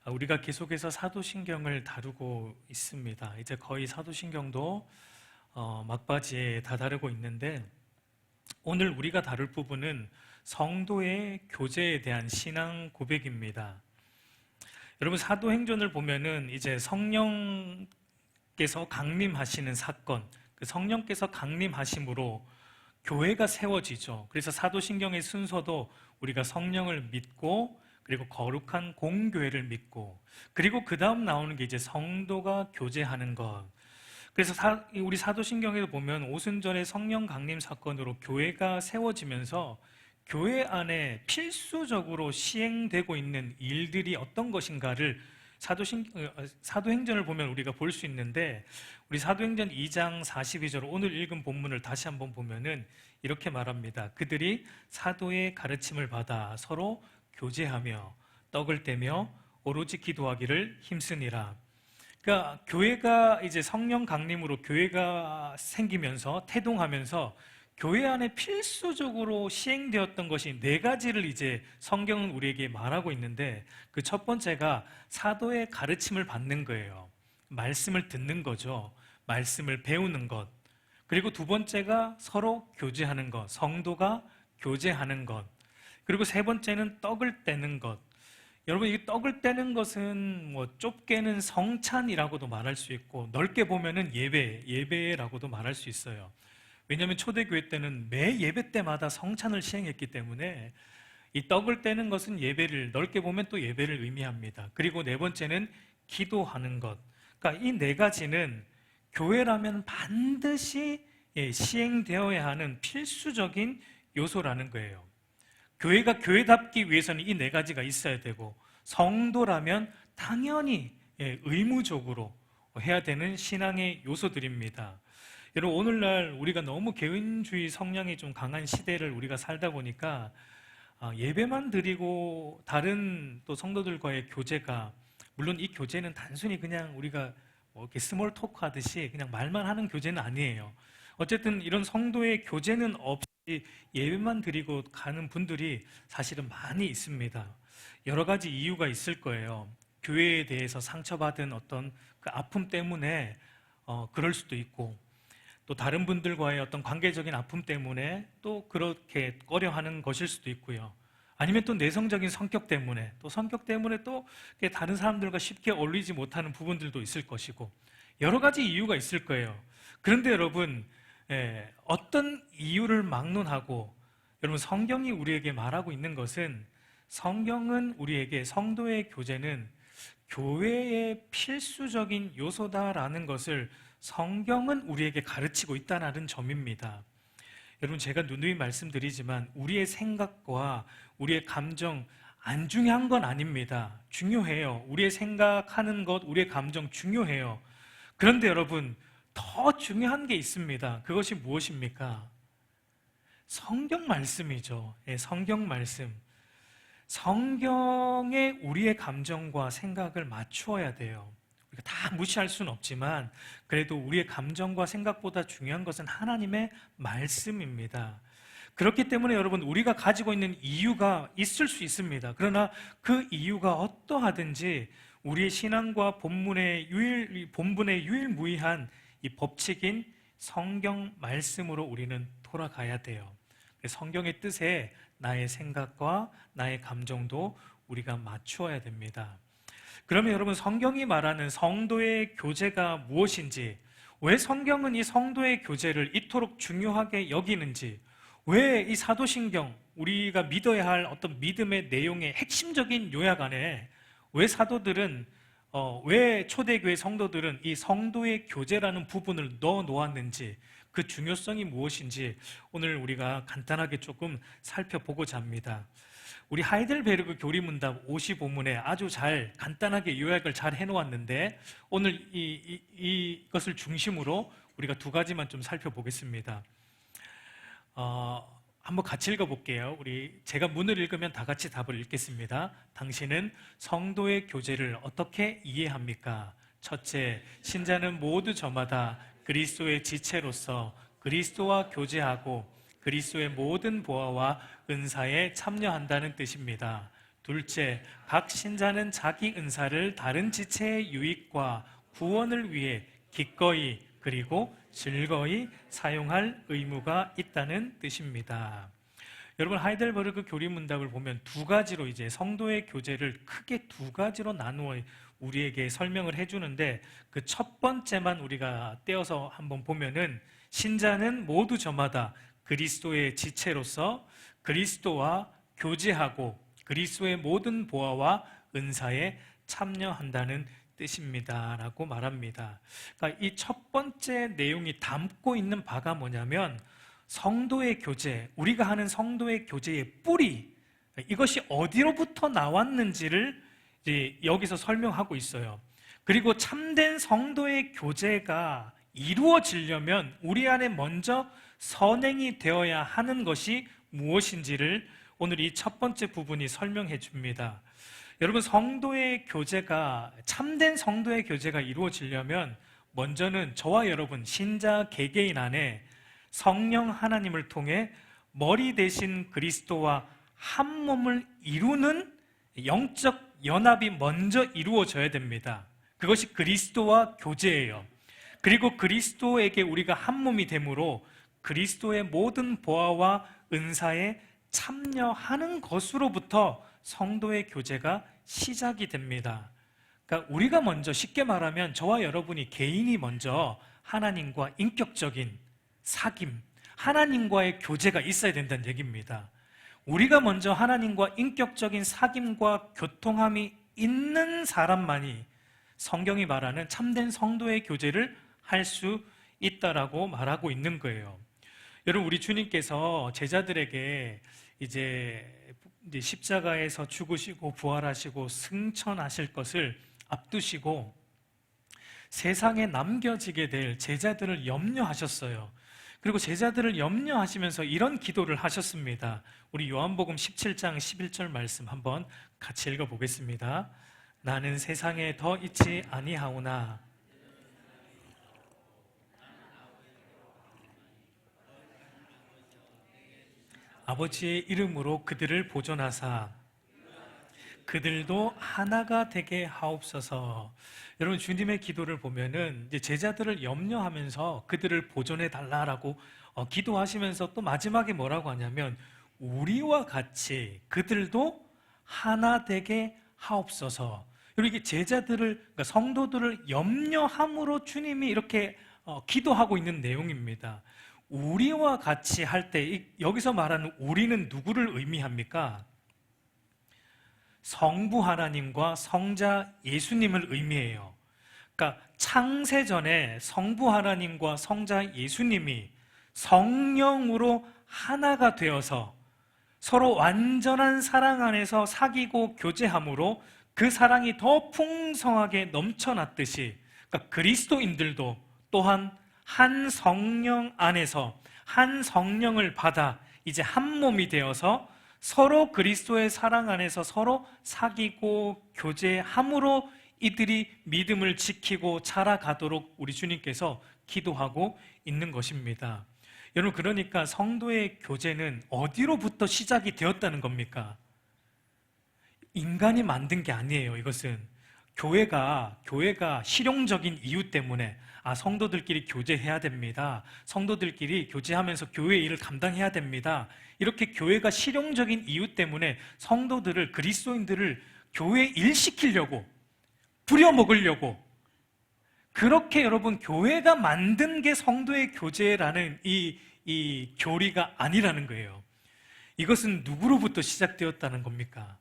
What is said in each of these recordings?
우리가 계속해서 사도신경을 다루고 있습니다. 이제 거의 사도신경도 막바지에 다다르고 있는데, 오늘 우리가 다룰 부분은 성도의 교제에 대한 신앙 고백입니다. 여러분, 사도행전을 보면은 이제 성령께서 강림하시는 사건, 그 성령께서 강림하심으로 교회가 세워지죠. 그래서 사도신경의 순서도 우리가 성령을 믿고, 그리고 거룩한 공교회를 믿고, 그리고 그 다음 나오는 게 이제 성도가 교제하는 것. 그래서 우리 사도신경에도 보면 오순절의 성령 강림 사건으로 교회가 세워지면서 교회 안에 필수적으로 시행되고 있는 일들이 어떤 것인가를 사도행전을 보면 우리가 볼 수 있는데, 우리 사도행전 2장 42절 오늘 읽은 본문을 다시 한번 보면은 이렇게 말합니다. 그들이 사도의 가르침을 받아 서로 교제하며 떡을 떼며 오로지 기도하기를 힘쓰니라. 그러니까 교회가 이제 성령 강림으로 교회가 생기면서 태동하면서 교회 안에 필수적으로 시행되었던 것이 네 가지를 이제 성경은 우리에게 말하고 있는데, 그 첫 번째가 사도의 가르침을 받는 거예요. 말씀을 듣는 거죠. 말씀을 배우는 것. 그리고 두 번째가 서로 교제하는 것, 성도가 교제하는 것. 그리고 세 번째는 떡을 떼는 것. 여러분, 이 떡을 떼는 것은 뭐 좁게는 성찬이라고도 말할 수 있고, 넓게 보면은 예배라고도 말할 수 있어요. 왜냐하면 초대교회 때는 매 예배 때마다 성찬을 시행했기 때문에 이 떡을 떼는 것은 예배를, 넓게 보면 또 예배를 의미합니다. 그리고 네 번째는 기도하는 것. 그러니까 이 네 가지는 교회라면 반드시 시행되어야 하는 필수적인 요소라는 거예요. 교회가 교회답기 위해서는 이 네 가지가 있어야 되고, 성도라면 당연히 의무적으로 해야 되는 신앙의 요소들입니다. 여러분, 오늘날 우리가 너무 개인주의 성향이 좀 강한 시대를 우리가 살다 보니까 예배만 드리고 다른 또 성도들과의 교제가, 물론 이 교제는 단순히 그냥 우리가 뭐 이렇게 스몰 토크 하듯이 그냥 말만 하는 교제는 아니에요. 어쨌든 이런 성도의 교제는 없이 예배만 드리고 가는 분들이 사실은 많이 있습니다. 여러 가지 이유가 있을 거예요. 교회에 대해서 상처받은 어떤 그 아픔 때문에 그럴 수도 있고, 또 다른 분들과의 어떤 관계적인 아픔 때문에 또 그렇게 꺼려하는 것일 수도 있고요. 아니면 또 내성적인 성격 때문에, 또 성격 때문에 또 다른 사람들과 쉽게 어울리지 못하는 부분들도 있을 것이고, 여러 가지 이유가 있을 거예요. 그런데 여러분, 어떤 이유를 막론하고 여러분, 성경이 우리에게 말하고 있는 것은, 성경은 우리에게 성도의 교제는 교회의 필수적인 요소다라는 것을 성경은 우리에게 가르치고 있다는 점입니다. 여러분, 제가 누누이 말씀드리지만 우리의 생각과 우리의 감정 안 중요한 건 아닙니다. 중요해요. 우리의 생각하는 것, 우리의 감정 중요해요. 그런데 여러분, 더 중요한 게 있습니다. 그것이 무엇입니까? 성경 말씀이죠. 성경 말씀. 성경에 우리의 감정과 생각을 맞추어야 돼요. 우리가 다 무시할 수는 없지만 그래도 우리의 감정과 생각보다 중요한 것은 하나님의 말씀입니다. 그렇기 때문에 여러분, 우리가 가지고 있는 이유가 있을 수 있습니다. 그러나 그 이유가 어떠하든지 우리의 신앙과 본분의 유일무이한 이 법칙인 성경 말씀으로 우리는 돌아가야 돼요. 성경의 뜻에 나의 생각과 나의 감정도 우리가 맞추어야 됩니다. 그러면 여러분, 성경이 말하는 성도의 교제가 무엇인지, 왜 성경은 이 성도의 교제를 이토록 중요하게 여기는지, 왜 이 사도신경, 우리가 믿어야 할 어떤 믿음의 내용의 핵심적인 요약 안에 왜 사도들은, 왜 초대교회 성도들은 이 성도의 교제라는 부분을 넣어 놓았는지, 그 중요성이 무엇인지 오늘 우리가 간단하게 조금 살펴보고자 합니다. 우리 하이델베르그 교리문답 55문에 아주 잘 간단하게 요약을 잘 해놓았는데, 오늘 이것을 중심으로 우리가 두 가지만 좀 살펴보겠습니다. 한번 같이 읽어볼게요. 제가 문을 읽으면 다 같이 답을 읽겠습니다. 당신은 성도의 교제를 어떻게 이해합니까? 첫째, 신자는 모두 저마다 그리스도의 지체로서 그리스도와 교제하고 그리스도의 모든 보화와 은사에 참여한다는 뜻입니다. 둘째, 각 신자는 자기 은사를 다른 지체의 유익과 구원을 위해 기꺼이 그리고 즐거이 사용할 의무가 있다는 뜻입니다. 여러분, 하이델베르그 교리문답을 보면 두 가지로 이제 성도의 교제를 크게 두 가지로 나누어 우리에게 설명을 해주는데, 그 첫 번째만 우리가 떼어서 한번 보면은, 신자는 모두 저마다 그리스도의 지체로서 그리스도와 교제하고 그리스도의 모든 보화와 은사에 참여한다는 뜻입니다 라고 말합니다. 그러니까 이 첫 번째 내용이 담고 있는 바가 뭐냐면, 성도의 교제, 우리가 하는 성도의 교제의 뿌리, 이것이 어디로부터 나왔는지를 이제 여기서 설명하고 있어요. 그리고 참된 성도의 교제가 이루어지려면 우리 안에 먼저 선행이 되어야 하는 것이 무엇인지를 오늘 이 첫 번째 부분이 설명해 줍니다. 여러분, 성도의 교제가, 참된 성도의 교제가 이루어지려면 먼저는 저와 여러분 신자 개개인 안에 성령 하나님을 통해 머리 대신 그리스도와 한 몸을 이루는 영적 연합이 먼저 이루어져야 됩니다. 그것이 그리스도와 교제예요. 그리고 그리스도에게 우리가 한 몸이 되므로 그리스도의 모든 보화와 은사에 참여하는 것으로부터 성도의 교제가 시작이 됩니다. 그러니까 우리가 먼저, 쉽게 말하면 저와 여러분이 개인이 먼저 하나님과 인격적인 사귐, 하나님과의 교제가 있어야 된다는 얘기입니다. 우리가 먼저 하나님과 인격적인 사귐과 교통함이 있는 사람만이 성경이 말하는 참된 성도의 교제를 할 수 있다라고 말하고 있는 거예요. 여러분, 우리 주님께서 제자들에게 이제 십자가에서 죽으시고 부활하시고 승천하실 것을 앞두시고 세상에 남겨지게 될 제자들을 염려하셨어요. 그리고 제자들을 염려하시면서 이런 기도를 하셨습니다. 우리 요한복음 17장 11절 말씀 한번 같이 읽어보겠습니다. 나는 세상에 더 있지 아니하오나 아버지의 이름으로 그들을 보존하사 그들도 하나가 되게 하옵소서. 여러분, 주님의 기도를 보면은 이제 제자들을 염려하면서 그들을 보존해 달라라고 기도하시면서 또 마지막에 뭐라고 하냐면, 우리와 같이 그들도 하나 되게 하옵소서. 이렇게 제자들을, 그러니까 성도들을 염려함으로 주님이 이렇게 기도하고 있는 내용입니다. 우리와 같이 할 때 여기서 말하는 우리는 누구를 의미합니까? 성부 하나님과 성자 예수님을 의미해요. 그러니까 창세전에 성부 하나님과 성자 예수님이 성령으로 하나가 되어서 서로 완전한 사랑 안에서 사귀고 교제함으로 그 사랑이 더 풍성하게 넘쳐났듯이, 그러니까 그리스도인들도 또한 한 성령 안에서 한 성령을 받아 이제 한 몸이 되어서 서로 그리스도의 사랑 안에서 서로 사귀고 교제함으로 이들이 믿음을 지키고 자라가도록 우리 주님께서 기도하고 있는 것입니다. 여러분, 그러니까 성도의 교제는 어디로부터 시작이 되었다는 겁니까? 인간이 만든 게 아니에요. 이것은 교회가 실용적인 이유 때문에 성도들끼리 교제해야 됩니다. 성도들끼리 교제하면서 교회 일을 감당해야 됩니다. 이렇게 교회가 실용적인 이유 때문에 성도들을, 그리스도인들을 교회 일시키려고, 부려먹으려고, 그렇게 여러분 교회가 만든 게 성도의 교제라는 이 교리가 아니라는 거예요. 이것은 누구로부터 시작되었다는 겁니까?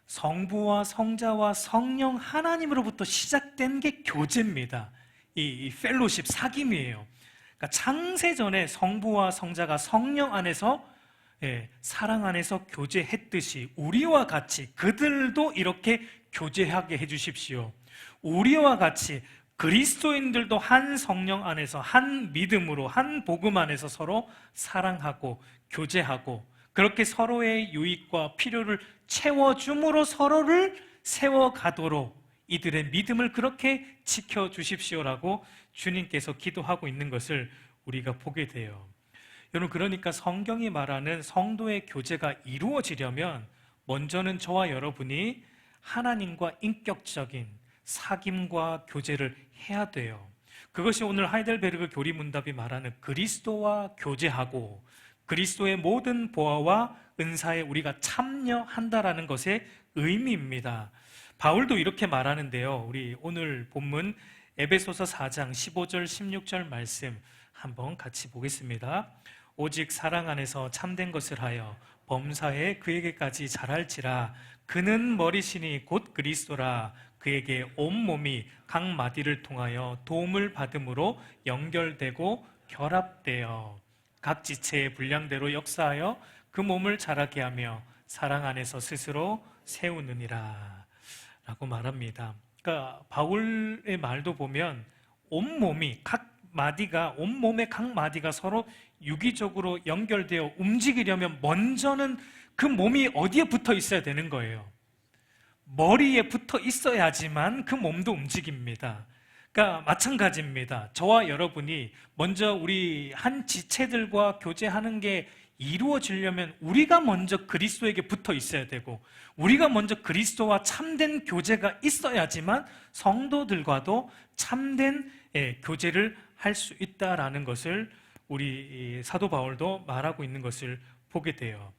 성부와 성자와 성령 하나님으로부터 시작된 게 교제입니다. 이 펠로십, 사귐이에요. 그러니까 창세전에 성부와 성자가 성령 안에서 사랑 안에서 교제했듯이 우리와 같이 그들도 이렇게 교제하게 해주십시오. 우리와 같이 그리스도인들도 한 성령 안에서 한 믿음으로 한 복음 안에서 서로 사랑하고 교제하고 그렇게 서로의 유익과 필요를 채워줌으로 서로를 세워가도록 이들의 믿음을 그렇게 지켜주십시오라고 주님께서 기도하고 있는 것을 우리가 보게 돼요. 여러분, 그러니까 성경이 말하는 성도의 교제가 이루어지려면 먼저는 저와 여러분이 하나님과 인격적인 사귐과 교제를 해야 돼요. 그것이 오늘 하이델베르그 교리문답이 말하는 그리스도와 교제하고 그리스도의 모든 보화와 은사에 우리가 참여한다라는 것의 의미입니다. 바울도 이렇게 말하는데요. 우리 오늘 본문 에베소서 4장 15절 16절 말씀 한번 같이 보겠습니다. 오직 사랑 안에서 참된 것을 하여 범사에 그에게까지 자랄지라. 그는 머리시니 곧 그리스도라. 그에게 온몸이 각 마디를 통하여 도움을 받음으로 연결되고 결합되어 각 지체의 분량대로 역사하여 그 몸을 자라게 하며 사랑 안에서 스스로 세우느니라 라고 말합니다. 그러니까 바울의 말도 보면 온몸이 온몸의 각 마디가 서로 유기적으로 연결되어 움직이려면 먼저는 그 몸이 어디에 붙어 있어야 되는 거예요. 머리에 붙어 있어야지만 그 몸도 움직입니다. 그러니까 마찬가지입니다. 저와 여러분이 먼저 우리 한 지체들과 교제하는 게 이루어지려면 우리가 먼저 그리스도에게 붙어 있어야 되고 우리가 먼저 그리스도와 참된 교제가 있어야지만 성도들과도 참된 교제를 할 수 있다라는 것을 우리 사도 바울도 말하고 있는 것을 보게 돼요.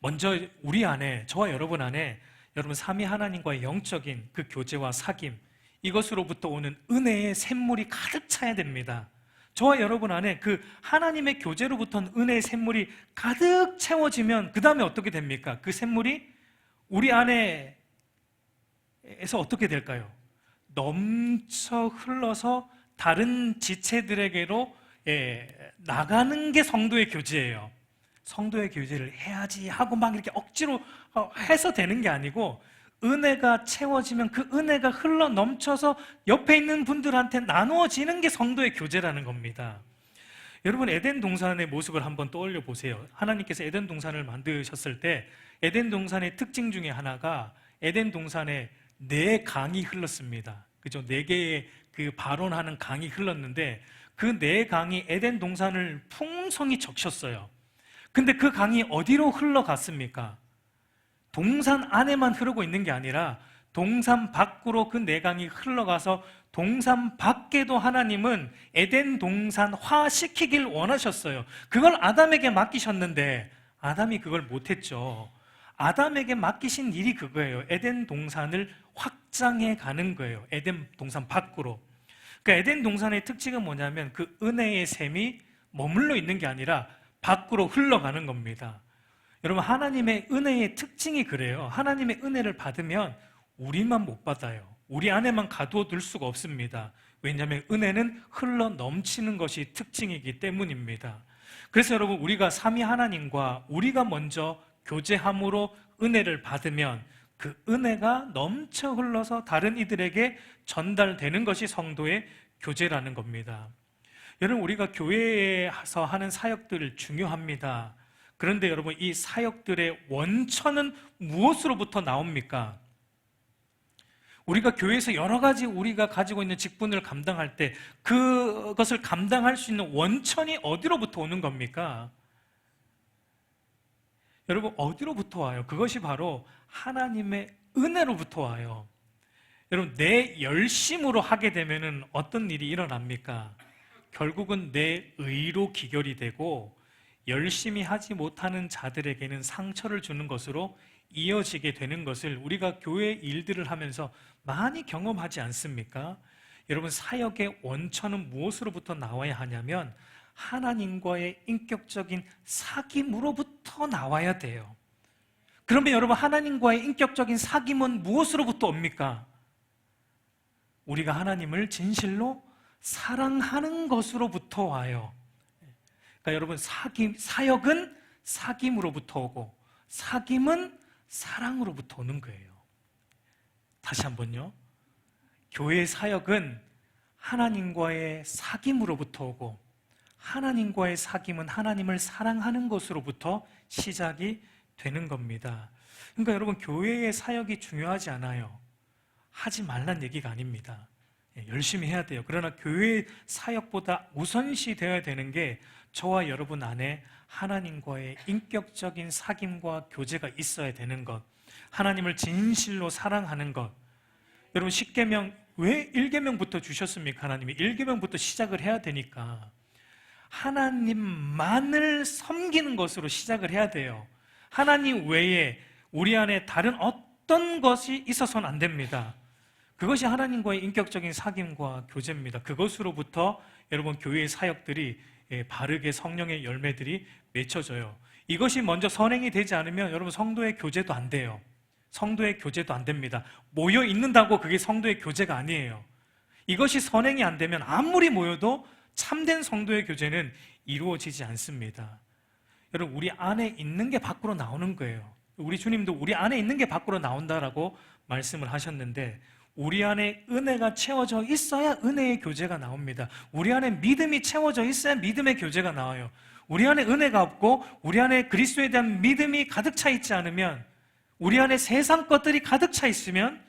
먼저 우리 안에, 저와 여러분 안에 여러분 삼위 하나님과의 영적인 그 교제와 사귐, 이것으로부터 오는 은혜의 샘물이 가득 차야 됩니다. 저와 여러분 안에 그 하나님의 교제로부터는 은혜의 샘물이 가득 채워지면 그 다음에 어떻게 됩니까? 그 샘물이 우리 안에서 어떻게 될까요? 넘쳐 흘러서 다른 지체들에게로 나가는 게 성도의 교제예요. 성도의 교제를 해야지 하고 막 이렇게 억지로 해서 되는 게 아니고 은혜가 채워지면 그 은혜가 흘러 넘쳐서 옆에 있는 분들한테 나누어지는 게 성도의 교제라는 겁니다. 여러분 에덴 동산의 모습을 한번 떠올려 보세요. 하나님께서 에덴 동산을 만드셨을 때 에덴 동산의 특징 중에 하나가 에덴 동산에 4강이 흘렀습니다. 그죠? 4개의 그 발원하는 강이 흘렀는데 그 4강이 에덴 동산을 풍성히 적셨어요. 근데 그 강이 어디로 흘러갔습니까? 동산 안에만 흐르고 있는 게 아니라 동산 밖으로 그 4강이 흘러가서 동산 밖에도 하나님은 에덴 동산화 시키길 원하셨어요. 그걸 아담에게 맡기셨는데 아담이 그걸 못했죠. 아담에게 맡기신 일이 그거예요. 에덴 동산을 확장해 가는 거예요. 에덴 동산 밖으로. 그러니까 에덴 동산의 특징은 뭐냐면 그 은혜의 샘이 머물러 있는 게 아니라 밖으로 흘러가는 겁니다. 여러분 하나님의 은혜의 특징이 그래요. 하나님의 은혜를 받으면 우리만 못 받아요. 우리 안에만 가두어둘 수가 없습니다. 왜냐하면 은혜는 흘러 넘치는 것이 특징이기 때문입니다. 그래서 여러분 우리가 삼위 하나님과 우리가 먼저 교제함으로 은혜를 받으면 그 은혜가 넘쳐 흘러서 다른 이들에게 전달되는 것이 성도의 교제라는 겁니다. 여러분 우리가 교회에서 하는 사역들 중요합니다. 그런데 여러분 이 사역들의 원천은 무엇으로부터 나옵니까? 우리가 교회에서 여러 가지 우리가 가지고 있는 직분을 감당할 때 그것을 감당할 수 있는 원천이 어디로부터 오는 겁니까? 여러분 어디로부터 와요? 그것이 바로 하나님의 은혜로부터 와요. 여러분 내 열심으로 하게 되면 어떤 일이 일어납니까? 결국은 내 의로 기결이 되고 열심히 하지 못하는 자들에게는 상처를 주는 것으로 이어지게 되는 것을 우리가 교회 일들을 하면서 많이 경험하지 않습니까? 여러분 사역의 원천은 무엇으로부터 나와야 하냐면 하나님과의 인격적인 사귐으로부터 나와야 돼요. 그러면 여러분 하나님과의 인격적인 사귐은 무엇으로부터 옵니까? 우리가 하나님을 진실로 사랑하는 것으로부터 와요. 그러니까 여러분 사역은 사귐으로부터 오고 사귐은 사랑으로부터 오는 거예요. 다시 한번요. 교회의 사역은 하나님과의 사귐으로부터 오고 하나님과의 사귐은 하나님을 사랑하는 것으로부터 시작이 되는 겁니다. 그러니까 여러분 교회의 사역이 중요하지 않아요. 하지 말란 얘기가 아닙니다. 열심히 해야 돼요. 그러나 교회 사역보다 우선시 되어야 되는 게 저와 여러분 안에 하나님과의 인격적인 사귐과 교제가 있어야 되는 것, 하나님을 진실로 사랑하는 것. 여러분, 10계명 왜 1계명부터 주셨습니까? 하나님이 1계명부터 시작을 해야 되니까 하나님만을 섬기는 것으로 시작을 해야 돼요. 하나님 외에 우리 안에 다른 어떤 것이 있어서는 안 됩니다. 그것이 하나님과의 인격적인 사귐과 교제입니다. 그것으로부터 여러분 교회의 사역들이 바르게 성령의 열매들이 맺혀져요. 이것이 먼저 선행이 되지 않으면 여러분 성도의 교제도 안 돼요. 성도의 교제도 안 됩니다. 모여 있는다고 그게 성도의 교제가 아니에요. 이것이 선행이 안 되면 아무리 모여도 참된 성도의 교제는 이루어지지 않습니다. 여러분, 우리 안에 있는 게 밖으로 나오는 거예요. 우리 주님도 우리 안에 있는 게 밖으로 나온다라고 말씀을 하셨는데, 우리 안에 은혜가 채워져 있어야 은혜의 교제가 나옵니다. 우리 안에 믿음이 채워져 있어야 믿음의 교제가 나와요. 우리 안에 은혜가 없고 우리 안에 그리스도에 대한 믿음이 가득 차 있지 않으면, 우리 안에 세상 것들이 가득 차 있으면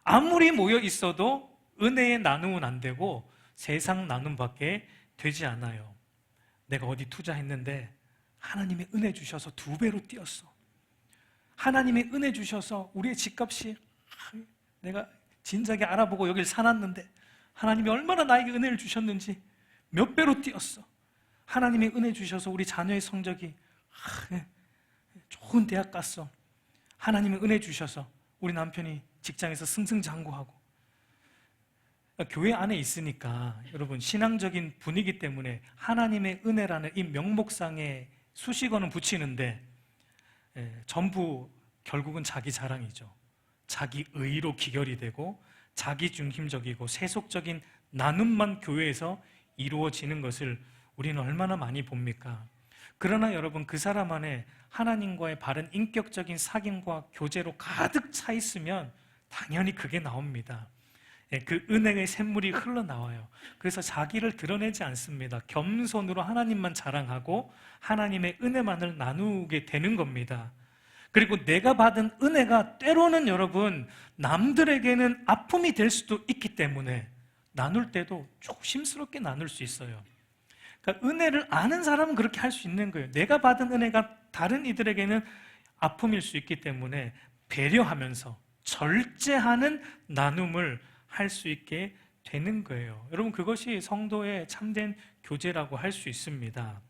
아무리 모여 있어도 은혜의 나눔은 안 되고 세상 나눔밖에 되지 않아요. 내가 어디 투자했는데 하나님의 은혜 주셔서 2배로 뛰었어. 하나님의 은혜 주셔서 우리의 집값이, 내가 진작에 알아보고 여길 사놨는데 하나님이 얼마나 나에게 은혜를 주셨는지 몇 배로 뛰었어. 하나님의 은혜 주셔서 우리 자녀의 성적이 좋은 대학 갔어. 하나님의 은혜 주셔서 우리 남편이 직장에서 승승장구하고. 교회 안에 있으니까 여러분, 신앙적인 분위기 때문에 하나님의 은혜라는 이 명목상에 수식어는 붙이는데 전부 결국은 자기 자랑이죠. 자기 의로 기결이 되고 자기 중심적이고 세속적인 나눔만 교회에서 이루어지는 것을 우리는 얼마나 많이 봅니까? 그러나 여러분, 그 사람 안에 하나님과의 바른 인격적인 사귐과 교제로 가득 차 있으면 당연히 그게 나옵니다. 그 은혜의 샘물이 흘러나와요. 그래서 자기를 드러내지 않습니다. 겸손으로 하나님만 자랑하고 하나님의 은혜만을 나누게 되는 겁니다. 그리고 내가 받은 은혜가 때로는 여러분, 남들에게는 아픔이 될 수도 있기 때문에 나눌 때도 조심스럽게 나눌 수 있어요. 그러니까 은혜를 아는 사람은 그렇게 할 수 있는 거예요. 내가 받은 은혜가 다른 이들에게는 아픔일 수 있기 때문에 배려하면서 절제하는 나눔을 할 수 있게 되는 거예요. 여러분, 그것이 성도의 참된 교제라고 할 수 있습니다.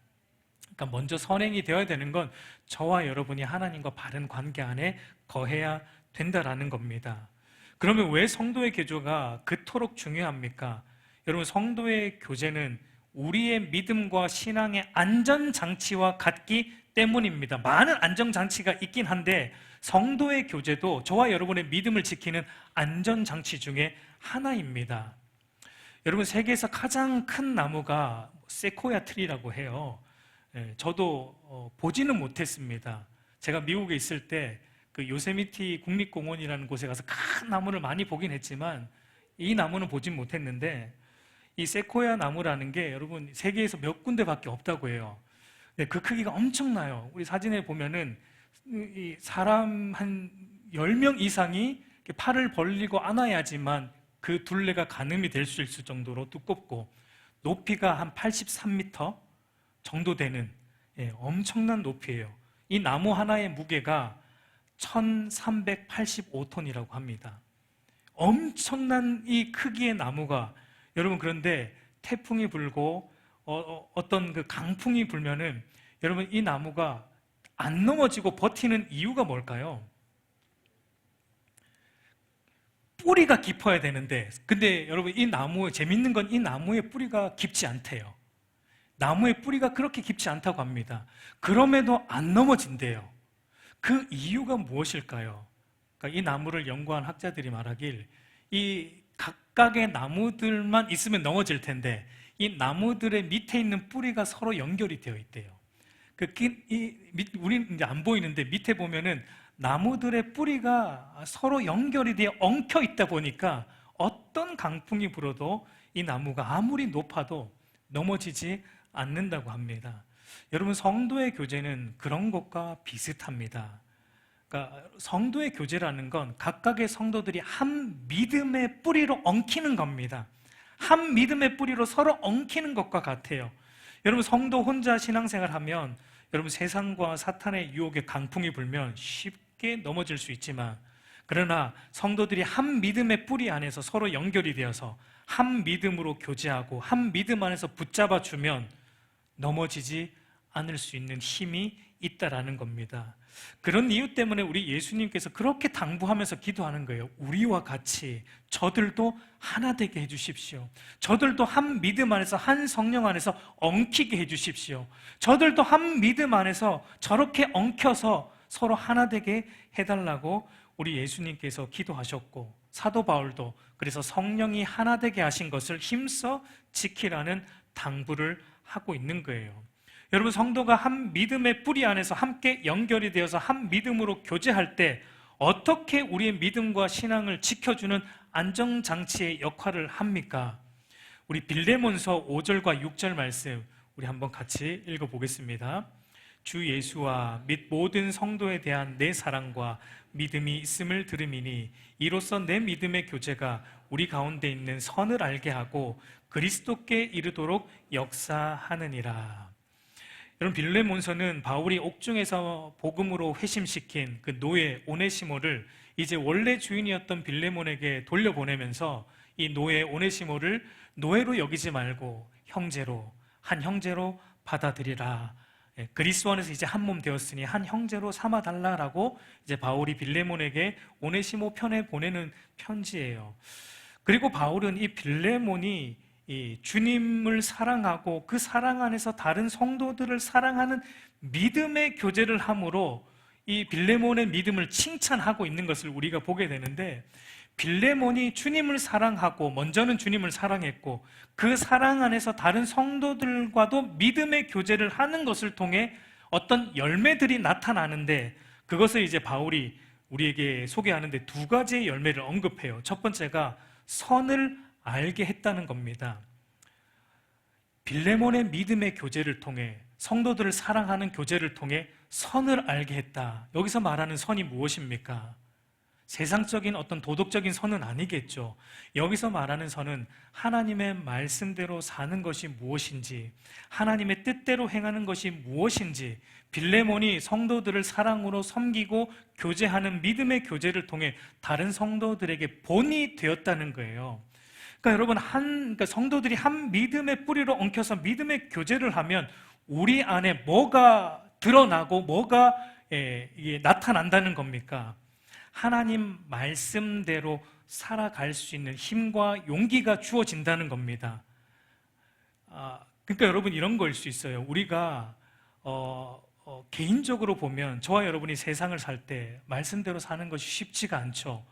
그러니까 먼저 선행이 되어야 되는 건 저와 여러분이 하나님과 바른 관계 안에 거해야 된다라는 겁니다. 그러면 왜 성도의 교제가 그토록 중요합니까? 여러분, 성도의 교제는 우리의 믿음과 신앙의 안전장치와 같기 때문입니다. 많은 안전장치가 있긴 한데 성도의 교제도 저와 여러분의 믿음을 지키는 안전장치 중에 하나입니다. 여러분, 세계에서 가장 큰 나무가 세코야 트리라고 해요. 저도 보지는 못했습니다. 제가 미국에 있을 때 그 요세미티 국립공원이라는 곳에 가서 큰 나무를 많이 보긴 했지만 이 나무는 보진 못했는데, 이 세코야 나무라는 게 여러분 세계에서 몇 군데밖에 없다고 해요. 그 크기가 엄청나요. 우리 사진에 보면은 이 사람 한 10명 이상이 팔을 벌리고 안아야지만 그 둘레가 가늠이 될 수 있을 정도로 두껍고, 높이가 한 83m 정도 되는 엄청난 높이에요. 이 나무 하나의 무게가 1385톤이라고 합니다. 엄청난 이 크기의 나무가, 여러분, 그런데 태풍이 불고 어떤 그 강풍이 불면은 여러분, 이 나무가 안 넘어지고 버티는 이유가 뭘까요? 뿌리가 깊어야 되는데, 근데 여러분, 이 나무에 재밌는 건 이 나무의 뿌리가 깊지 않대요. 나무의 뿌리가 그렇게 깊지 않다고 합니다. 그럼에도 안 넘어진대요. 그 이유가 무엇일까요? 그러니까 이 나무를 연구한 학자들이 말하길, 이 각각의 나무들만 있으면 넘어질 텐데 이 나무들의 밑에 있는 뿌리가 서로 연결이 되어 있대요. 우리는 이제 안 보이는데 밑에 보면은 나무들의 뿌리가 서로 연결이 되어 엉켜 있다 보니까 어떤 강풍이 불어도 이 나무가 아무리 높아도 넘어지지 않는다고 합니다. 여러분, 성도의 교제는 그런 것과 비슷합니다. 그러니까 성도의 교제라는 건 각각의 성도들이 한 믿음의 뿌리로 엉키는 겁니다. 한 믿음의 뿌리로 서로 엉키는 것과 같아요. 여러분, 성도 혼자 신앙생활하면 여러분, 세상과 사탄의 유혹에 강풍이 불면 쉽게 넘어질 수 있지만, 그러나 성도들이 한 믿음의 뿌리 안에서 서로 연결이 되어서 한 믿음으로 교제하고 한 믿음 안에서 붙잡아 주면 넘어지지 않을 수 있는 힘이 있다라는 겁니다. 그런 이유 때문에 우리 예수님께서 그렇게 당부하면서 기도하는 거예요. 우리와 같이 저들도 하나 되게 해주십시오. 저들도 한 믿음 안에서, 한 성령 안에서 엉키게 해주십시오. 저들도 한 믿음 안에서 저렇게 엉켜서 서로 하나 되게 해달라고 우리 예수님께서 기도하셨고, 사도 바울도 그래서 성령이 하나 되게 하신 것을 힘써 지키라는 당부를 하고 있는 거예요. 여러분, 성도가 한 믿음의 뿌리 안에서 함께 연결이 되어서 한 믿음으로 교제할 때 어떻게 우리의 믿음과 신앙을 지켜주는 안정장치의 역할을 합니까? 우리 빌레몬서 5절과 6절 말씀 우리 한번 같이 읽어보겠습니다. 주 예수와 및 모든 성도에 대한 내 사랑과 믿음이 있음을 들음이니 이로써 내 믿음의 교제가 우리 가운데 있는 선을 알게 하고 그리스도께 이르도록 역사하느니라. 여러분, 빌레몬서는 바울이 옥중에서 복음으로 회심시킨 그 노예 오네시모를 이제 원래 주인이었던 빌레몬에게 돌려보내면서 이 노예 오네시모를 노예로 여기지 말고 형제로, 한 형제로 받아들이라. 그리스도 안에서 이제 한 몸 되었으니 한 형제로 삼아달라라고 이제 바울이 빌레몬에게 오네시모 편에 보내는 편지예요. 그리고 바울은 이 빌레몬이 이 주님을 사랑하고 그 사랑 안에서 다른 성도들을 사랑하는 믿음의 교제를 함으로 이 빌레몬의 믿음을 칭찬하고 있는 것을 우리가 보게 되는데, 빌레몬이 주님을 사랑하고 먼저는 주님을 사랑했고 그 사랑 안에서 다른 성도들과도 믿음의 교제를 하는 것을 통해 어떤 열매들이 나타나는데, 그것을 이제 바울이 우리에게 소개하는데 두 가지의 열매를 언급해요. 첫 번째가 선을 알게 했다는 겁니다. 빌레몬의 믿음의 교제를 통해, 성도들을 사랑하는 교제를 통해 선을 알게 했다. 여기서 말하는 선이 무엇입니까? 세상적인 어떤 도덕적인 선은 아니겠죠. 여기서 말하는 선은 하나님의 말씀대로 사는 것이 무엇인지, 하나님의 뜻대로 행하는 것이 무엇인지, 빌레몬이 성도들을 사랑으로 섬기고 교제하는 믿음의 교제를 통해 다른 성도들에게 본이 되었다는 거예요. 그러니까 여러분, 그러니까 성도들이 한 믿음의 뿌리로 엉켜서 믿음의 교제를 하면 우리 안에 뭐가 드러나고 뭐가 나타난다는 겁니까? 하나님 말씀대로 살아갈 수 있는 힘과 용기가 주어진다는 겁니다. 그러니까 여러분, 이런 거일 수 있어요. 우리가 개인적으로 보면 저와 여러분이 세상을 살 때 말씀대로 사는 것이 쉽지가 않죠.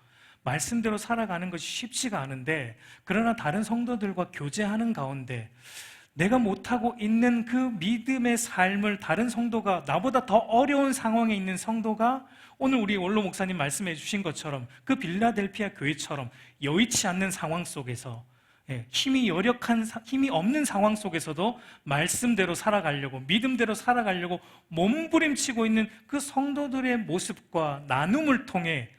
말씀대로 살아가는 것이 쉽지가 않은데, 그러나 다른 성도들과 교제하는 가운데 내가 못하고 있는 그 믿음의 삶을 다른 성도가, 나보다 더 어려운 상황에 있는 성도가 오늘 우리 원로 목사님 말씀해 주신 것처럼 그 빌라델피아 교회처럼 여의치 않는 상황 속에서, 힘이 없는 상황 속에서도 말씀대로 살아가려고, 믿음대로 살아가려고 몸부림치고 있는 그 성도들의 모습과 나눔을 통해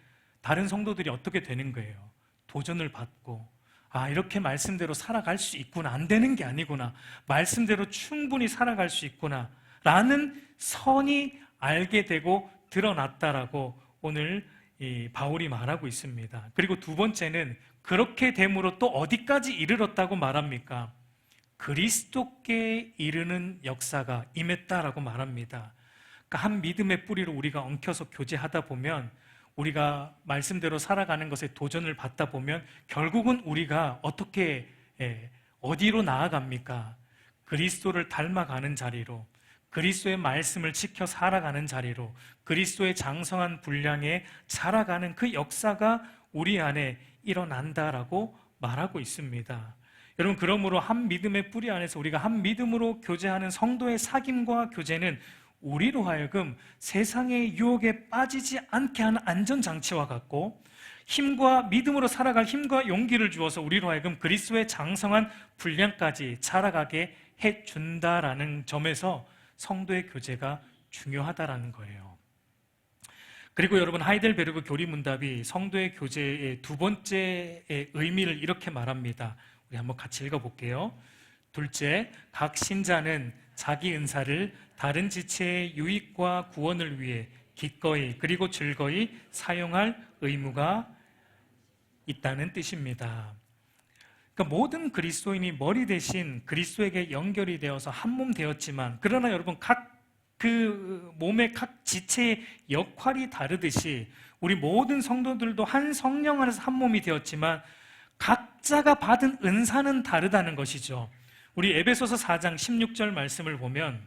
다른 성도들이 어떻게 되는 거예요? 도전을 받고, 이렇게 말씀대로 살아갈 수 있구나, 안 되는 게 아니구나, 말씀대로 충분히 살아갈 수 있구나 라는 선이 알게 되고 드러났다라고 오늘 이 바울이 말하고 있습니다. 그리고 두 번째는 그렇게 됨으로 또 어디까지 이르렀다고 말합니까? 그리스도께 이르는 역사가 임했다라고 말합니다. 그러니까 한 믿음의 뿌리로 우리가 엉켜서 교제하다 보면, 우리가 말씀대로 살아가는 것에 도전을 받다 보면 결국은 우리가 어디로 나아갑니까? 그리스도를 닮아가는 자리로, 그리스도의 말씀을 지켜 살아가는 자리로, 그리스도의 장성한 분량에 자라가는 그 역사가 우리 안에 일어난다라고 말하고 있습니다. 여러분, 그러므로 한 믿음의 뿌리 안에서 우리가 한 믿음으로 교제하는 성도의 사귐과 교제는 우리로 하여금 세상의 유혹에 빠지지 않게 하는 안전장치와 같고, 힘과 믿음으로 살아갈 힘과 용기를 주어서 우리로 하여금 그리스도의 장성한 분량까지 자라가게 해준다라는 점에서 성도의 교제가 중요하다라는 거예요. 그리고 여러분, 하이델베르그 교리문답이 성도의 교제의 두 번째의 의미를 이렇게 말합니다. 우리 우리 한번 같이 읽어볼게요. 둘째, 각 신자는 자기 은사를 다른 지체의 유익과 구원을 위해 기꺼이 그리고 즐거이 사용할 의무가 있다는 뜻입니다. 그러니까 모든 그리스도인이 머리 대신 그리스도에게 연결이 되어서 한 몸 되었지만, 그러나 여러분 각 그 몸의 각 지체의 역할이 다르듯이 우리 모든 성도들도 한 성령 안에서 한 몸이 되었지만 각자가 받은 은사는 다르다는 것이죠. 우리 에베소서 4장 16절 말씀을 보면,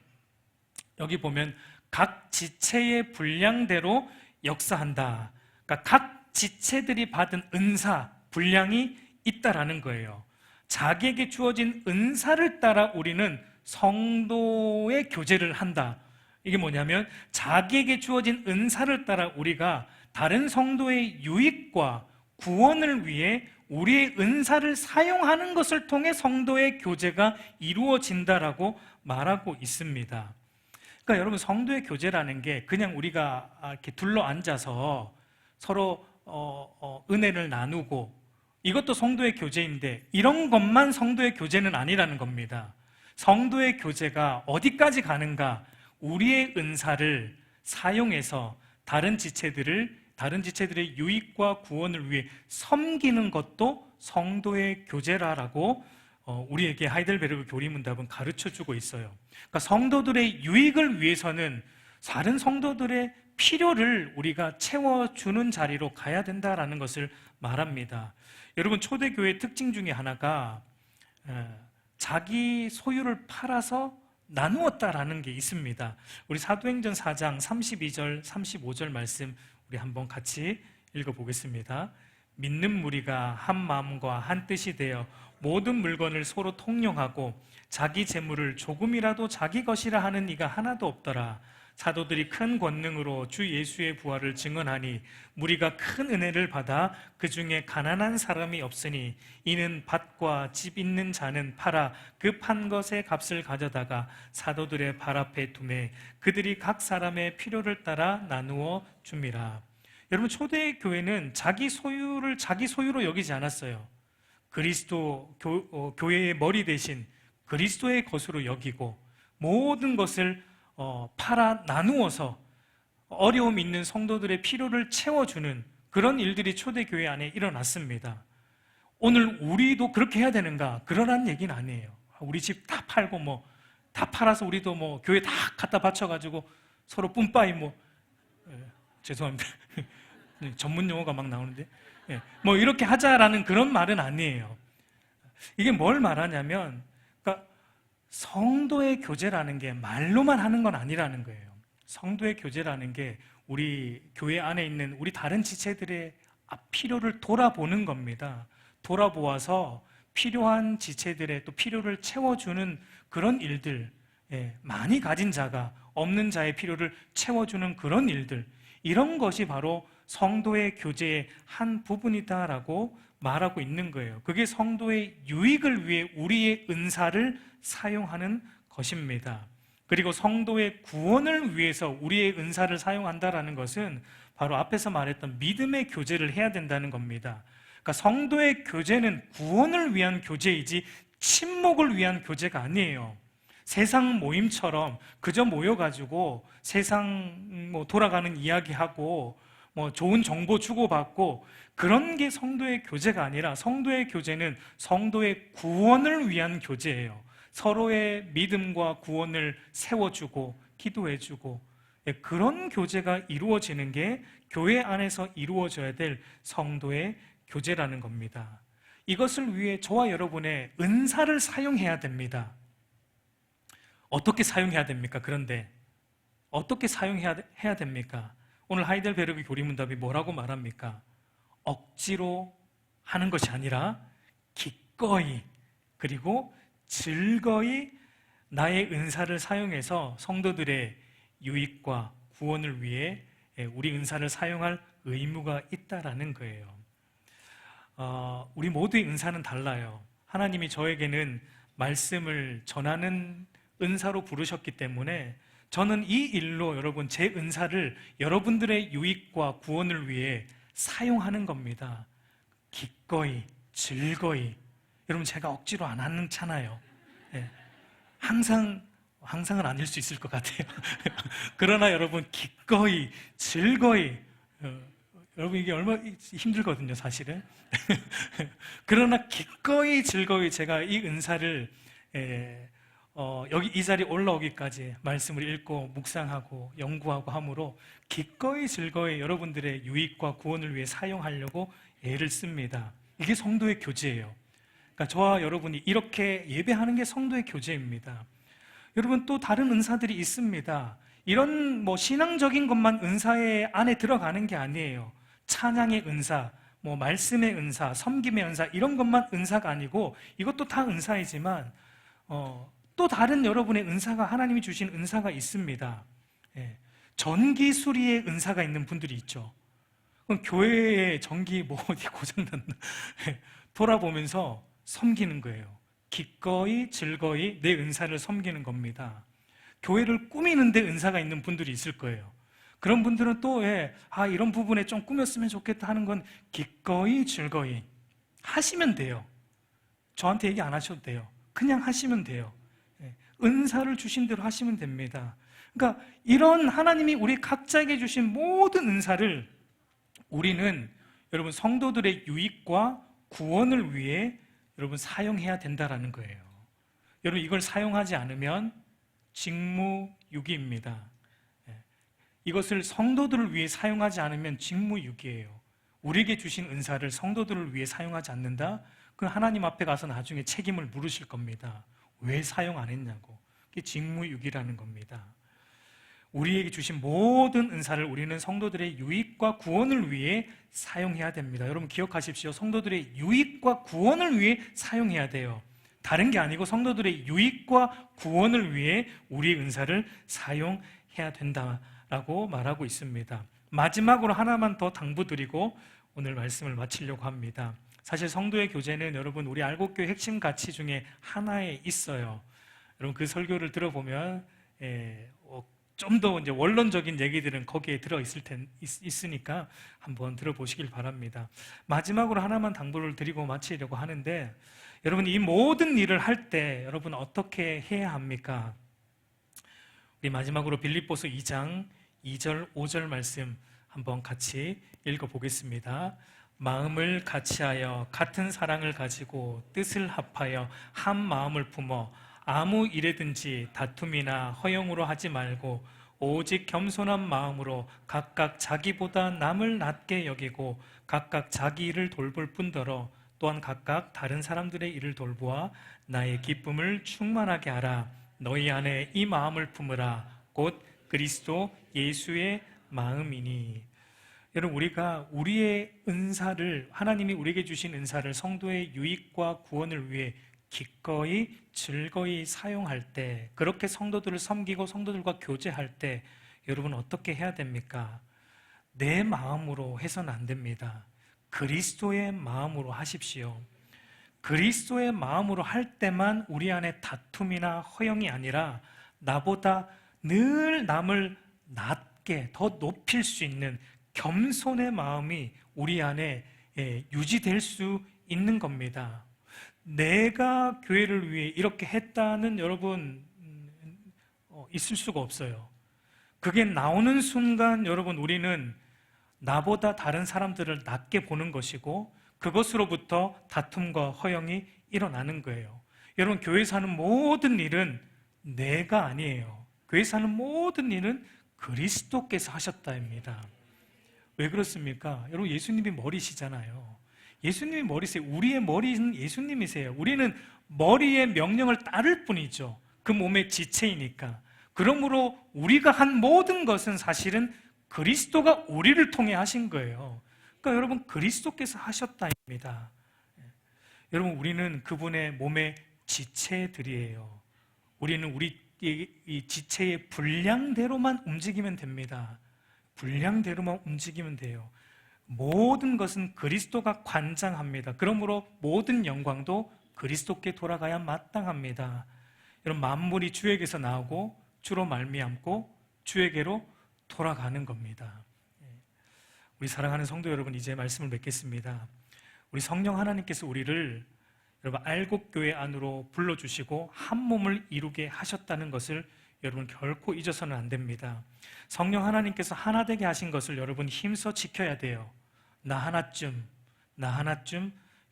여기 보면 각 지체의 분량대로 역사한다. 그러니까 각 지체들이 받은 은사, 분량이 있다라는 거예요. 자기에게 주어진 은사를 따라 우리는 성도의 교제를 한다. 이게 뭐냐면 자기에게 주어진 은사를 따라 우리가 다른 성도의 유익과 구원을 위해 우리의 은사를 사용하는 것을 통해 성도의 교제가 이루어진다라고 말하고 있습니다. 그러니까 여러분, 성도의 교제라는 게 그냥 우리가 이렇게 둘러 앉아서 서로 은혜를 나누고, 이것도 성도의 교제인데 이런 것만 성도의 교제는 아니라는 겁니다. 성도의 교제가 어디까지 가는가? 우리의 은사를 사용해서 다른 지체들의 유익과 구원을 위해 섬기는 것도 성도의 교제라고 우리에게 하이델베르그 교리문답은 가르쳐주고 있어요. 그러니까 성도들의 유익을 위해서는 다른 성도들의 필요를 우리가 채워주는 자리로 가야 된다라는 것을 말합니다. 여러분, 초대교회의 특징 중에 하나가 자기 소유를 팔아서 나누었다라는 게 있습니다. 우리 사도행전 4장 32절, 35절 말씀 우리 한번 같이 읽어보겠습니다. 믿는 무리가 한 마음과 한 뜻이 되어 모든 물건을 서로 통용하고 자기 재물을 조금이라도 자기 것이라 하는 이가 하나도 없더라. 사도들이 큰 권능으로 주 예수의 부활을 증언하니 무리가 큰 은혜를 받아 그 중에 가난한 사람이 없으니 이는 밭과 집 있는 자는 팔아 그 판 것의 값을 가져다가 사도들의 발 앞에 두매 그들이 각 사람의 필요를 따라 나누어 줍니다. 여러분, 초대 교회는 자기 소유를 자기 소유로 여기지 않았어요. 그리스도 교회의 머리 대신 그리스도의 것으로 여기고 모든 것을 팔아 나누어서 어려움 있는 성도들의 필요를 채워주는 그런 일들이 초대교회 안에 일어났습니다. 오늘 우리도 그렇게 해야 되는가? 그러란 얘기는 아니에요. 우리 집 다 팔고 다 팔아서 우리도 교회 다 갖다 바쳐가지고 서로 뿜빠이 죄송합니다. 전문 용어가 막 나오는데 이렇게 하자라는 그런 말은 아니에요. 이게 뭘 말하냐면, 성도의 교제라는 게 말로만 하는 건 아니라는 거예요. 성도의 교제라는 게 우리 교회 안에 있는 우리 다른 지체들의 필요를 돌아보는 겁니다. 돌아보아서 필요한 지체들의 또 필요를 채워주는 그런 일들, 많이 가진 자가 없는 자의 필요를 채워주는 그런 일들, 이런 것이 바로 성도의 교제의 한 부분이다라고 말하고 있는 거예요. 그게 성도의 유익을 위해 우리의 은사를 사용하는 것입니다. 그리고 성도의 구원을 위해서 우리의 은사를 사용한다라는 것은 바로 앞에서 말했던 믿음의 교제를 해야 된다는 겁니다. 그러니까 성도의 교제는 구원을 위한 교제이지 친목을 위한 교제가 아니에요. 세상 모임처럼 그저 모여가지고 세상 돌아가는 이야기하고 좋은 정보 주고받고 그런 게 성도의 교제가 아니라, 성도의 교제는 성도의 구원을 위한 교제예요. 서로의 믿음과 구원을 세워주고 기도해주고, 그런 교제가 이루어지는 게 교회 안에서 이루어져야 될 성도의 교제라는 겁니다. 이것을 위해 저와 여러분의 은사를 사용해야 됩니다. 어떻게 사용해야 됩니까? 그런데 어떻게 사용해야 됩니까? 오늘 하이델베르그 교리문답이 뭐라고 말합니까? 억지로 하는 것이 아니라 기꺼이 그리고 즐거이 나의 은사를 사용해서 성도들의 유익과 구원을 위해 우리 은사를 사용할 의무가 있다라는 거예요. 우리 모두의 은사는 달라요. 하나님이 저에게는 말씀을 전하는 은사로 부르셨기 때문에 저는 이 일로 여러분 제 은사를 여러분들의 유익과 구원을 위해 사용하는 겁니다. 기꺼이, 즐거이. 여러분 제가 억지로 안 않잖아요. 예. 항상은 아닐 수 있을 것 같아요. 그러나 여러분 기꺼이 즐거이 여러분 이게 얼마나 힘들거든요, 사실은. 그러나 기꺼이 즐거이 제가 이 은사를 여기 이 자리에 올라오기까지 말씀을 읽고 묵상하고 연구하고 함으로 기꺼이 즐거이 여러분들의 유익과 구원을 위해 사용하려고 애를 씁니다. 이게 성도의 교제예요. 그러니까 저와 여러분이 이렇게 예배하는 게 성도의 교제입니다. 여러분 또 다른 은사들이 있습니다. 이런 신앙적인 것만 은사의 안에 들어가는 게 아니에요. 찬양의 은사, 말씀의 은사, 섬김의 은사 이런 것만 은사가 아니고 이것도 다 은사이지만 또 다른 여러분의 은사가 하나님이 주신 은사가 있습니다. 예. 전기 수리의 은사가 있는 분들이 있죠. 그럼 교회에 전기 어디 고장났나 돌아보면서 섬기는 거예요. 기꺼이 즐거이 내 은사를 섬기는 겁니다. 교회를 꾸미는데 은사가 있는 분들이 있을 거예요. 그런 분들은 또 이런 부분에 좀 꾸몄으면 좋겠다 하는 건 기꺼이 즐거이 하시면 돼요. 저한테 얘기 안 하셔도 돼요. 그냥 하시면 돼요. 은사를 주신 대로 하시면 됩니다. 그러니까 이런 하나님이 우리 각자에게 주신 모든 은사를 우리는 여러분 성도들의 유익과 구원을 위해 여러분 사용해야 된다라는 거예요. 여러분 이걸 사용하지 않으면 직무유기입니다. 이것을 성도들을 위해 사용하지 않으면 직무유기예요. 우리에게 주신 은사를 성도들을 위해 사용하지 않는다? 그럼 하나님 앞에 가서 나중에 책임을 물으실 겁니다. 왜 사용 안 했냐고. 그게 직무유기라는 겁니다. 우리에게 주신 모든 은사를 우리는 성도들의 유익과 구원을 위해 사용해야 됩니다. 여러분 기억하십시오. 성도들의 유익과 구원을 위해 사용해야 돼요. 다른 게 아니고 성도들의 유익과 구원을 위해 우리의 은사를 사용해야 된다라고 말하고 있습니다. 마지막으로 하나만 더 당부드리고 오늘 말씀을 마치려고 합니다. 사실 성도의 교제는 여러분 우리 알곡교회 핵심 가치 중에 하나에 있어요. 여러분 그 설교를 들어보면 좀 더 이제 원론적인 얘기들은 거기에 있으니까 한번 들어보시길 바랍니다. 마지막으로 하나만 당부를 드리고 마치려고 하는데 여러분 이 모든 일을 할 때 여러분 어떻게 해야 합니까? 우리 마지막으로 빌립보서 2장 2절 5절 말씀 한번 같이 읽어보겠습니다. 마음을 같이하여 같은 사랑을 가지고 뜻을 합하여 한 마음을 품어 아무 일에든지 다툼이나 허용으로 하지 말고 오직 겸손한 마음으로 각각 자기보다 남을 낮게 여기고 각각 자기 일을 돌볼 뿐더러 또한 각각 다른 사람들의 일을 돌보아 나의 기쁨을 충만하게 하라. 너희 안에 이 마음을 품으라. 곧 그리스도 예수의 마음이니. 여러분 우리가 우리의 은사를 하나님이 우리에게 주신 은사를 성도의 유익과 구원을 위해 기꺼이 즐거이 사용할 때 그렇게 성도들을 섬기고 성도들과 교제할 때 여러분 어떻게 해야 됩니까? 내 마음으로 해서는 안 됩니다. 그리스도의 마음으로 하십시오. 그리스도의 마음으로 할 때만 우리 안에 다툼이나 허영이 아니라 나보다 늘 남을 낮게 더 높일 수 있는 겸손의 마음이 우리 안에 유지될 수 있는 겁니다. 내가 교회를 위해 이렇게 했다는 여러분 있을 수가 없어요. 그게 나오는 순간 여러분 우리는 나보다 다른 사람들을 낮게 보는 것이고 그것으로부터 다툼과 허영이 일어나는 거예요. 여러분 교회에서 하는 모든 일은 내가 아니에요. 교회에서 하는 모든 일은 그리스도께서 하셨다입니다. 왜 그렇습니까? 여러분 예수님이 머리시잖아요. 예수님이 머리세요. 우리의 머리는 예수님이세요. 우리는 머리의 명령을 따를 뿐이죠. 그 몸의 지체이니까. 그러므로 우리가 한 모든 것은 사실은 그리스도가 우리를 통해 하신 거예요. 그러니까 여러분 그리스도께서 하셨다입니다. 여러분 우리는 그분의 몸의 지체들이에요. 우리는 우리 이 지체의 분량대로만 움직이면 됩니다. 분량대로만 움직이면 돼요. 모든 것은 그리스도가 관장합니다. 그러므로 모든 영광도 그리스도께 돌아가야 마땅합니다. 여러분 만물이 주에게서 나오고 주로 말미암고 주에게로 돌아가는 겁니다. 우리 사랑하는 성도 여러분, 이제 말씀을 맺겠습니다. 우리 성령 하나님께서 우리를 여러분 알곡교회 안으로 불러주시고 한 몸을 이루게 하셨다는 것을 여러분 결코 잊어서는 안 됩니다. 성령 하나님께서 하나 되게 하신 것을 여러분 힘써 지켜야 돼요. 나 하나쯤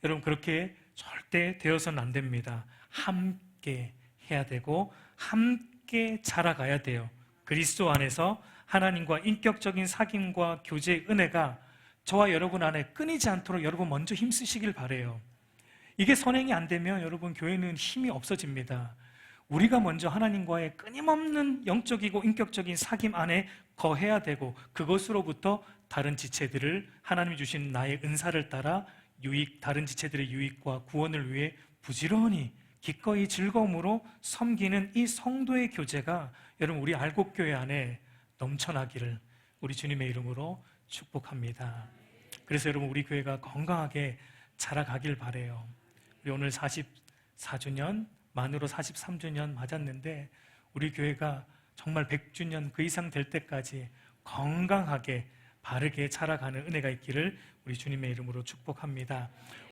여러분 그렇게 절대 되어서는 안 됩니다. 함께 해야 되고 함께 자라가야 돼요. 그리스도 안에서 하나님과 인격적인 사귐과 교제의 은혜가 저와 여러분 안에 끊이지 않도록 여러분 먼저 힘쓰시길 바라요. 이게 선행이 안 되면 여러분 교회는 힘이 없어집니다. 우리가 먼저 하나님과의 끊임없는 영적이고 인격적인 사귐 안에 거해야 되고 그것으로부터 다른 지체들을 하나님이 주신 나의 은사를 따라 다른 지체들의 유익과 구원을 위해 부지런히 기꺼이 즐거움으로 섬기는 이 성도의 교제가 여러분 우리 알곡교회 안에 넘쳐나기를 우리 주님의 이름으로 축복합니다. 그래서 여러분 우리 교회가 건강하게 자라가길 바라요. 우리 오늘 44주년 만으로 43주년 맞았는데 우리 교회가 정말 100주년 그 이상 될 때까지 건강하게 바르게 자라가는 은혜가 있기를 우리 주님의 이름으로 축복합니다.